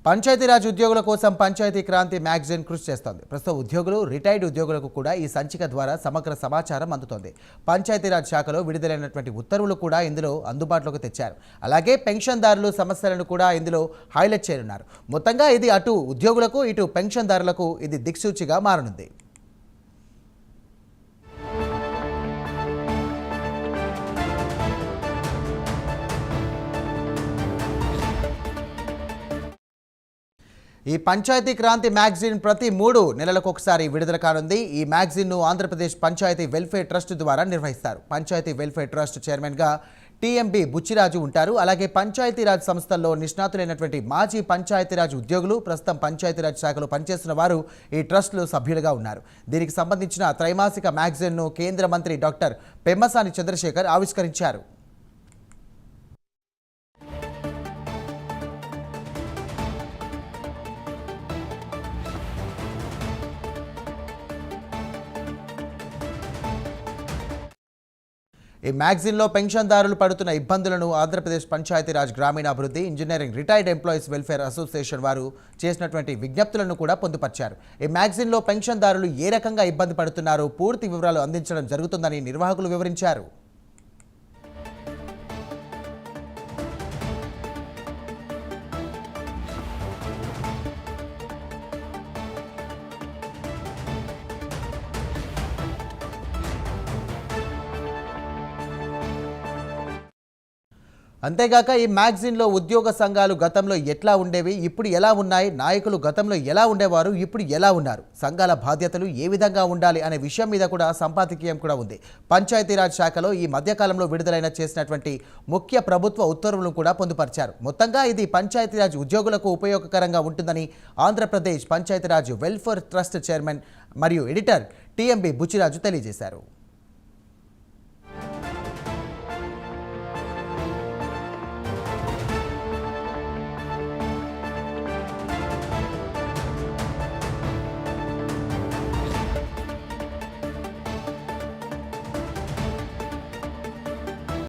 పంచాయతీరాజ్ ఉద్యోగుల కోసం పంచాయతీ క్రాంతి మ్యాగజైన్ కృషి చేస్తోంది. ప్రస్తుత ఉద్యోగులు, రిటైర్డ్ ఉద్యోగులకు కూడా ఈ సంచిక ద్వారా సమగ్ర సమాచారం అందుతోంది. పంచాయతీరాజ్ శాఖలో విడుదలైనటువంటి ఉత్తర్వులు కూడా ఇందులో అందుబాటులోకి తెచ్చారు. అలాగే పెన్షన్దారులు సమస్యలను కూడా ఇందులో హైలైట్ చేయనున్నారు. మొత్తంగా ఇది అటు ఉద్యోగులకు, ఇటు పెన్షన్దారులకు ఇది దిక్సూచిగా మారనుంది. ఈ పంచాయతీ క్రాంతి మ్యాగజైన్ ప్రతి 3 నెలలకు ఒకసారి విడుదల కానుంది. ఈ మ్యాగజైన్ను ఆంధ్రప్రదేశ్ పంచాయతీ వెల్ఫేర్ ట్రస్ట్ ద్వారా నిర్వహిస్తారు. పంచాయతీ వెల్ఫేర్ ట్రస్ట్ చైర్మన్గా టీఎంబీ బుచ్చిరాజు ఉంటారు. అలాగే పంచాయతీరాజ్ సంస్థల్లో నిష్ణాతులైనటువంటి మాజీ పంచాయతీరాజ్ ఉద్యోగులు, ప్రస్తుతం పంచాయతీరాజ్ శాఖలో పనిచేస్తున్న వారు ఈ ట్రస్టులో సభ్యులుగా ఉన్నారు. దీనికి సంబంధించిన త్రైమాసిక మ్యాగజైన్ను కేంద్ర మంత్రి డాక్టర్ పెమ్మసాని చంద్రశేఖర్ ఆవిష్కరించారు. ఈ మ్యాగజైన్లో పెన్షన్దారులు పడుతున్న ఇబ్బందులను ఆంధ్రప్రదేశ్ పంచాయతీరాజ్ గ్రామీణాభివృద్ధి, engineering, retired employees welfare association వారు చేసినటువంటి విజ్ఞప్తులను కూడా పొందుపరిచారు. ఈ మ్యాగజైన్లో పెన్షన్దారులు ఏ రకంగా ఇబ్బంది పడుతున్నారో పూర్తి వివరాలు అందించడం జరుగుతుందని నిర్వాహకులు వివరించారు. అంతేగాక ఈ మ్యాగజైన్లో ఉద్యోగ సంఘాలు గతంలో ఎట్లా ఉండేవి, ఇప్పుడు ఎలా ఉన్నాయి, నాయకులు గతంలో ఎలా ఉండేవారు, ఇప్పుడు ఎలా ఉన్నారు, సంఘాల బాధ్యతలు ఏ విధంగా ఉండాలి అనే విషయం మీద కూడా సంపాదకీయం కూడా ఉంది. పంచాయతీరాజ్ శాఖలో ఈ మధ్యకాలంలో విడుదలైన చేసినటువంటి ముఖ్య ప్రభుత్వ ఉత్తర్వులను కూడా పొందుపరిచారు. మొత్తంగా ఇది పంచాయతీరాజ్ ఉద్యోగులకు ఉపయోగకరంగా ఉంటుందని Andhra Pradesh Panchayati Raj welfare trust chairman మరియు ఎడిటర్ టీఎంబీ బుచ్చిరాజు తెలియజేశారు.